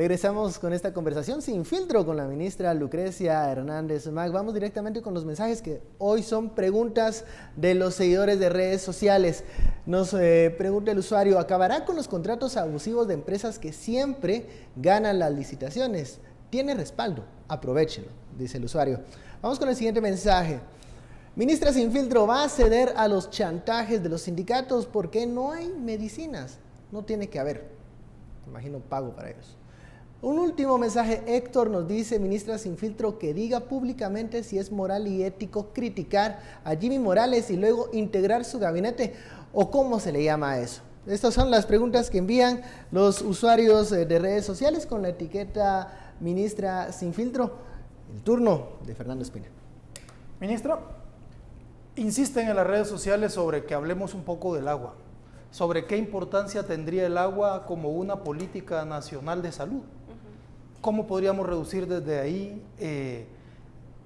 Regresamos con esta conversación sin filtro con la ministra Lucrecia Hernández Mac. Vamos directamente con los mensajes que hoy son preguntas de los seguidores de redes sociales. Nos pregunta el usuario, ¿acabará con los contratos abusivos de empresas que siempre ganan las licitaciones? Tiene respaldo, aprovéchelo, dice el usuario. Vamos con el siguiente mensaje. Ministra sin filtro, ¿va a ceder a los chantajes de los sindicatos? Porque no hay medicinas, no tiene que haber. Me imagino pago para ellos. Un último mensaje, Héctor nos dice, ministra sin filtro, que diga públicamente si es moral y ético criticar a Jimmy Morales y luego integrar su gabinete, o cómo se le llama a eso. Estas son las preguntas que envían los usuarios de redes sociales con la etiqueta ministra sin filtro. El turno de Fernando Espina. Ministra, insisten en las redes sociales sobre que hablemos un poco del agua, sobre qué importancia tendría el agua como una política nacional de salud. ¿Cómo podríamos reducir desde ahí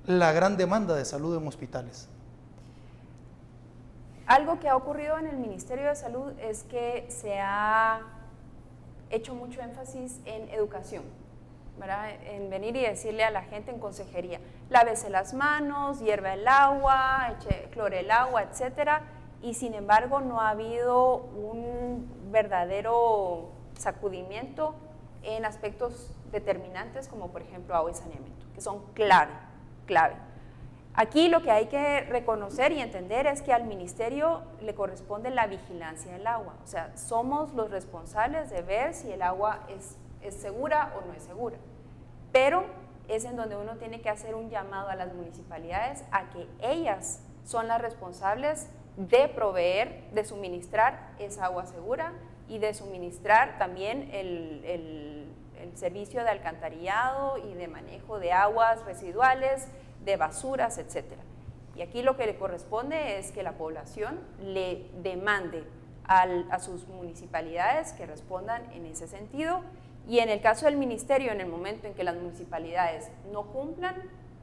la gran demanda de salud en hospitales? Algo que ha ocurrido en el Ministerio de Salud es que se ha hecho mucho énfasis en educación, ¿verdad? En venir y decirle a la gente en consejería, lávese las manos, hierva el agua, clore el agua, etcétera, y sin embargo no ha habido un verdadero sacudimiento en aspectos determinantes como por ejemplo agua y saneamiento, que son clave. Aquí lo que hay que reconocer y entender es que al ministerio le corresponde la vigilancia del agua, o sea, somos los responsables de ver si el agua es segura o no es segura, pero es en donde uno tiene que hacer un llamado a las municipalidades a que ellas son las responsables de proveer, de suministrar esa agua segura y de suministrar también el servicio de alcantarillado y de manejo de aguas residuales, de basuras, etc. Y aquí lo que le corresponde es que la población le demande a sus municipalidades que respondan en ese sentido, y en el caso del ministerio, en el momento en que las municipalidades no cumplan,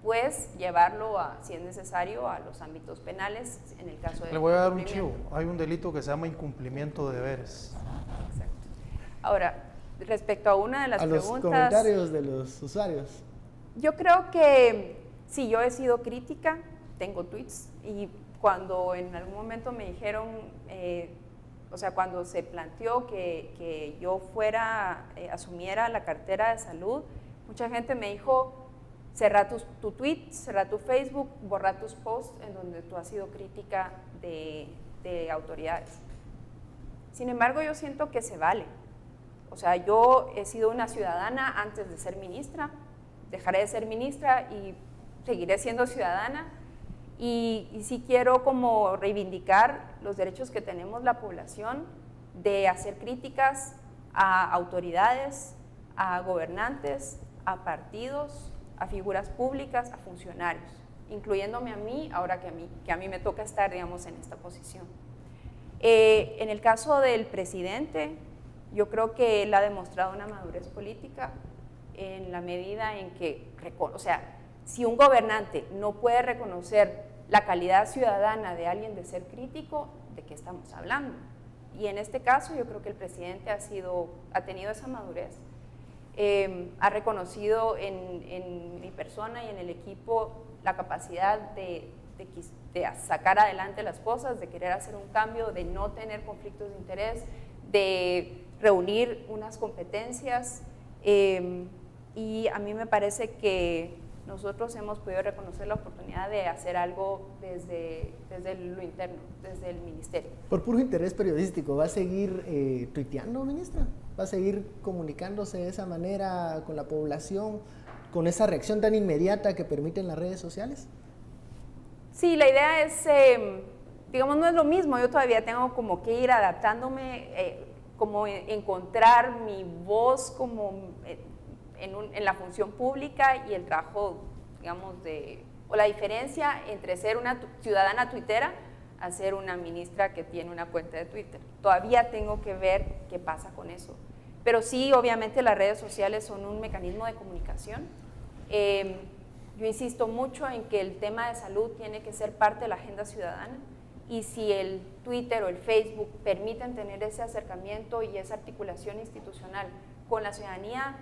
pues llevarlo, si es necesario, a los ámbitos penales, en el caso de... Le voy a dar un chivo, hay un delito que se llama incumplimiento de deberes. Exacto. Ahora, respecto a una de las preguntas... A los comentarios de los usuarios. Yo creo que sí, yo he sido crítica, tengo tweets, y cuando en algún momento me dijeron, o sea, cuando se planteó que yo asumiera la cartera de salud, mucha gente me dijo, cerrá tu tweet, cerrá tu Facebook, borra tus posts en donde tú has sido crítica de autoridades. Sin embargo, yo siento que se vale. O sea, yo he sido una ciudadana antes de ser ministra, dejaré de ser ministra y seguiré siendo ciudadana, y sí quiero como reivindicar los derechos que tenemos la población de hacer críticas a autoridades, a gobernantes, a partidos, a figuras públicas, a funcionarios, incluyéndome a mí, ahora que a mí me toca estar, digamos, en esta posición. En el caso del presidente, yo creo que él ha demostrado una madurez política en la medida en que, o sea, si un gobernante no puede reconocer la calidad ciudadana de alguien de ser crítico, ¿de qué estamos hablando? Y en este caso yo creo que el presidente ha tenido esa madurez, ha reconocido en mi persona y en el equipo la capacidad de sacar adelante las cosas, de querer hacer un cambio, de no tener conflictos de interés, de reunir unas competencias, y a mí me parece que nosotros hemos podido reconocer la oportunidad de hacer algo desde lo interno, desde el ministerio. Por puro interés periodístico, ¿va a seguir tuiteando, ministra? ¿Va a seguir comunicándose de esa manera con la población, con esa reacción tan inmediata que permiten las redes sociales? Sí, la idea es, digamos, no es lo mismo, yo todavía tengo como que ir adaptándome, como encontrar mi voz como en la función pública y el trabajo, digamos, o la diferencia entre ser una ciudadana tuitera a ser una ministra que tiene una cuenta de Twitter. Todavía tengo que ver qué pasa con eso. Pero sí, obviamente las redes sociales son un mecanismo de comunicación. Yo insisto mucho en que el tema de salud tiene que ser parte de la agenda ciudadana, y si el Twitter o el Facebook permiten tener ese acercamiento y esa articulación institucional con la ciudadanía,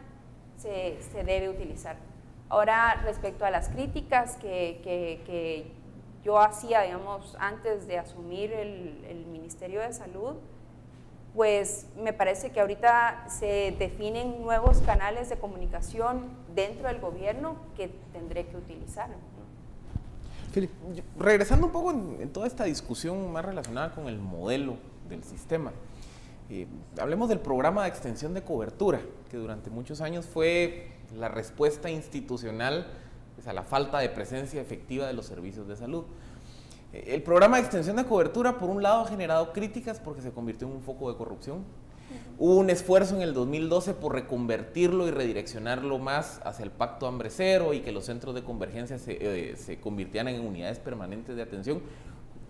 se debe utilizar. Ahora, respecto a las críticas que yo hacía, digamos, antes de asumir el Ministerio de Salud, pues me parece que ahorita se definen nuevos canales de comunicación dentro del gobierno que tendré que utilizar, ¿no? Philip, regresando un poco en toda esta discusión más relacionada con el modelo del sistema, hablemos del programa de extensión de cobertura, que durante muchos años fue la respuesta institucional pues, a la falta de presencia efectiva de los servicios de salud. El programa de extensión de cobertura, por un lado, ha generado críticas porque se convirtió en un foco de corrupción. Hubo un esfuerzo en el 2012 por reconvertirlo y redireccionarlo más hacia el Pacto Hambre Cero y que los centros de convergencia se convirtieran en unidades permanentes de atención.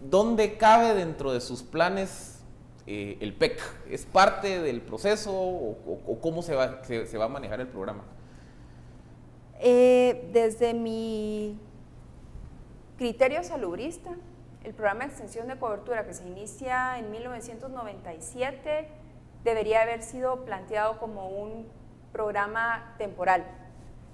¿Dónde cabe dentro de sus planes el PEC? ¿Es parte del proceso o cómo se va a manejar el programa? Desde mi criterio salubrista, el programa de extensión de cobertura que se inicia en 1997 debería haber sido planteado como un programa temporal.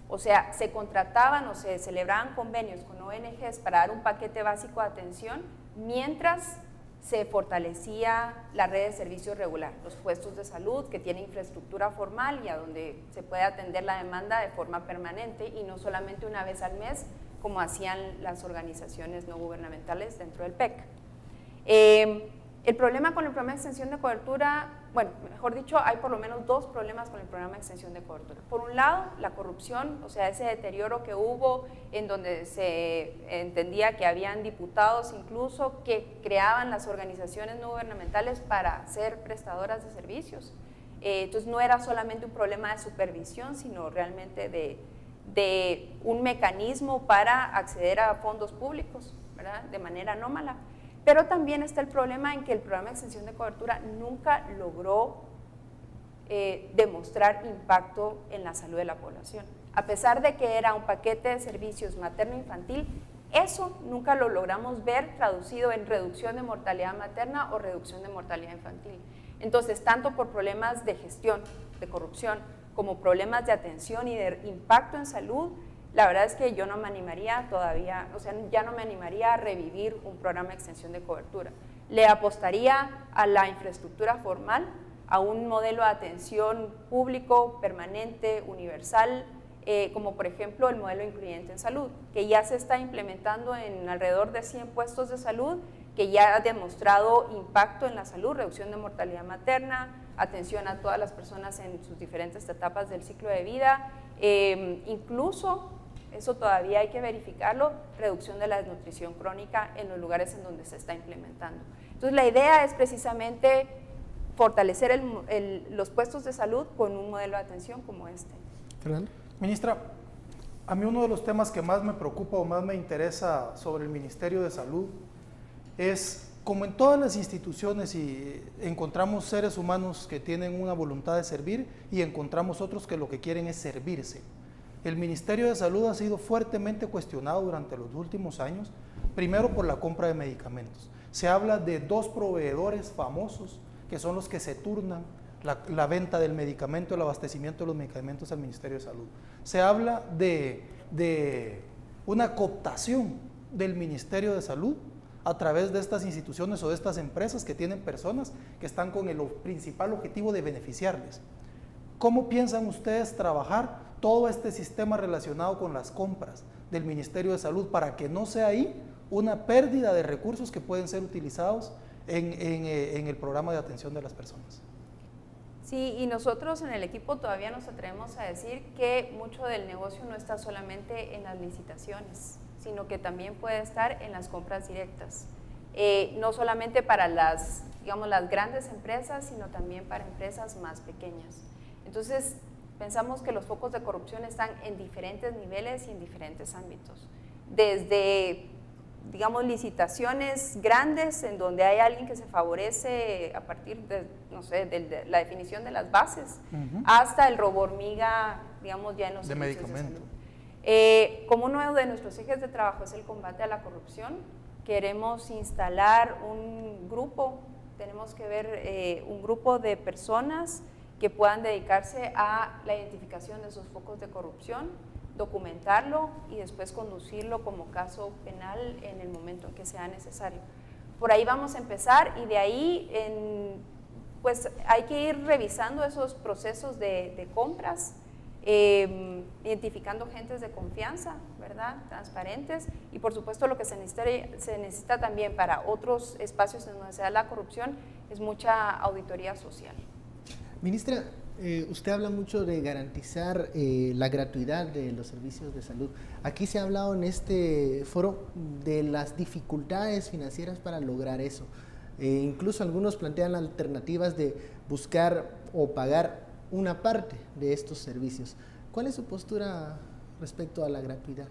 O sea, se contrataban o se celebraban convenios con ONGs para dar un paquete básico de atención mientras se fortalecía la red de servicios regular, los puestos de salud que tienen infraestructura formal y a donde se puede atender la demanda de forma permanente y no solamente una vez al mes, como hacían las organizaciones no gubernamentales dentro del PEC. El problema con el programa de extensión de cobertura, bueno, mejor dicho, hay por lo menos dos problemas con el programa de extensión de cobertura. Por un lado, la corrupción, o sea, ese deterioro que hubo en donde se entendía que habían diputados incluso que creaban las organizaciones no gubernamentales para ser prestadoras de servicios. Entonces no era solamente un problema de supervisión, sino realmente de un mecanismo para acceder a fondos públicos, ¿verdad?, de manera anómala. Pero también está el problema en que el programa de extensión de cobertura nunca logró demostrar impacto en la salud de la población. A pesar de que era un paquete de servicios materno-infantil, eso nunca lo logramos ver traducido en reducción de mortalidad materna o reducción de mortalidad infantil. Entonces, tanto por problemas de gestión, de corrupción, como problemas de atención y de impacto en salud, la verdad es que yo no me animaría todavía, o sea, ya no me animaría a revivir un programa de extensión de cobertura. Le apostaría a la infraestructura formal, a un modelo de atención público, permanente, universal, como por ejemplo el modelo incluyente en salud, que ya se está implementando en alrededor de 100 puestos de salud, que ya ha demostrado impacto en la salud, reducción de mortalidad materna, atención a todas las personas en sus diferentes etapas del ciclo de vida, incluso, eso todavía hay que verificarlo, reducción de la desnutrición crónica en los lugares en donde se está implementando. Entonces la idea es precisamente fortalecer los puestos de salud con un modelo de atención como este. Fernando. Ministra, a mí uno de los temas que más me preocupa o más me interesa sobre el Ministerio de Salud es, como en todas las instituciones, y encontramos seres humanos que tienen una voluntad de servir y encontramos otros que lo que quieren es servirse. El Ministerio de Salud ha sido fuertemente cuestionado durante los últimos años, primero por la compra de medicamentos. Se habla de dos proveedores famosos que son los que se turnan la venta del medicamento, el abastecimiento de los medicamentos al Ministerio de Salud. Se habla de una cooptación del Ministerio de Salud a través de estas instituciones o de estas empresas que tienen personas que están con el principal objetivo de beneficiarles. ¿Cómo piensan ustedes trabajar todo este sistema relacionado con las compras del Ministerio de Salud para que no sea ahí una pérdida de recursos que pueden ser utilizados en el programa de atención de las personas? Sí, y nosotros en el equipo todavía nos atrevemos a decir que mucho del negocio no está solamente en las licitaciones, sino que también puede estar en las compras directas. No solamente para las grandes empresas, sino también para empresas más pequeñas. Entonces, pensamos que los focos de corrupción están en diferentes niveles y en diferentes ámbitos. Desde, licitaciones grandes en donde hay alguien que se favorece a partir de, de la definición de las bases, hasta el robo hormiga, ya en los de medicamento. Como uno de nuestros ejes de trabajo es el combate a la corrupción, queremos instalar un grupo, tenemos que ver un grupo de personas que puedan dedicarse a la identificación de esos focos de corrupción, documentarlo y después conducirlo como caso penal en el momento en que sea necesario. Por ahí vamos a empezar y de ahí pues hay que ir revisando esos procesos de compras, identificando gentes de confianza, ¿verdad? Transparentes, y por supuesto lo que se necesita también para otros espacios en donde se da la corrupción es mucha auditoría social. Ministra, usted habla mucho de garantizar la gratuidad de los servicios de salud. Aquí se ha hablado en este foro de las dificultades financieras para lograr eso. Incluso algunos plantean alternativas de buscar o pagar una parte de estos servicios. ¿Cuál es su postura respecto a la gratuidad?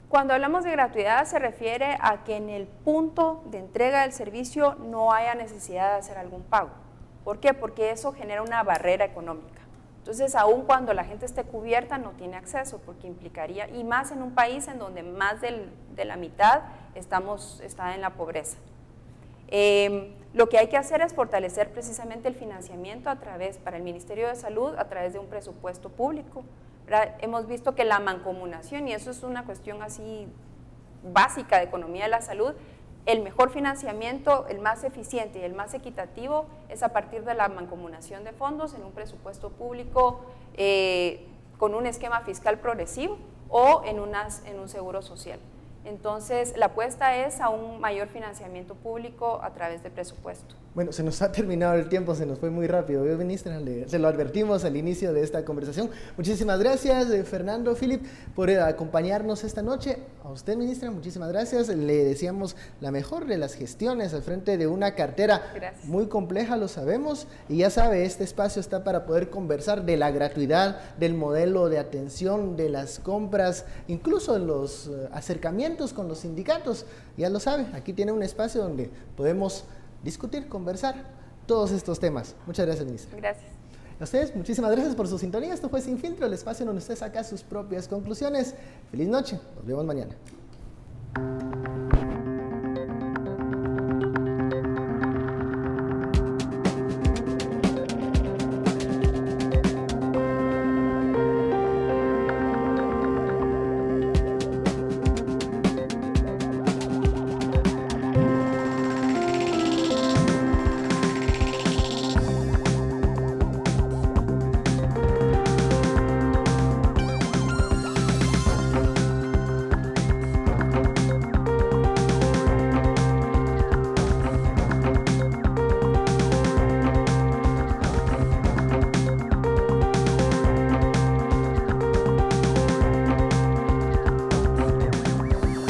Cuando hablamos de gratuidad se refiere a que en el punto de entrega del servicio no haya necesidad de hacer algún pago. ¿Por qué? Porque eso genera una barrera económica. Entonces, aun cuando la gente esté cubierta, no tiene acceso, porque implicaría, y más en un país en donde más de la mitad está en la pobreza. Lo que hay que hacer es fortalecer precisamente el financiamiento para el Ministerio de Salud a través de un presupuesto público, ¿verdad? Hemos visto que la mancomunación, y eso es una cuestión así básica de economía de la salud, el mejor financiamiento, el más eficiente y el más equitativo es a partir de la mancomunación de fondos en un presupuesto público con un esquema fiscal progresivo o en un seguro social. Entonces, la apuesta es a un mayor financiamiento público a través de presupuesto. Bueno, se nos ha terminado el tiempo, se nos fue muy rápido. Ministra, se lo advertimos al inicio de esta conversación. Muchísimas gracias, Fernando, Philip, por acompañarnos esta noche. A usted, ministra, muchísimas gracias. Le deseamos la mejor de las gestiones al frente de una cartera muy compleja, lo sabemos. Y ya sabe, este espacio está para poder conversar de la gratuidad, del modelo de atención, de las compras, incluso de los acercamientos con los sindicatos. Ya lo sabe, aquí tiene un espacio donde podemos discutir, conversar todos estos temas. Muchas gracias, ministra. Gracias. A ustedes, muchísimas gracias por su sintonía. Esto fue Sin Filtro, el espacio donde usted saca sus propias conclusiones. Feliz noche, nos vemos mañana.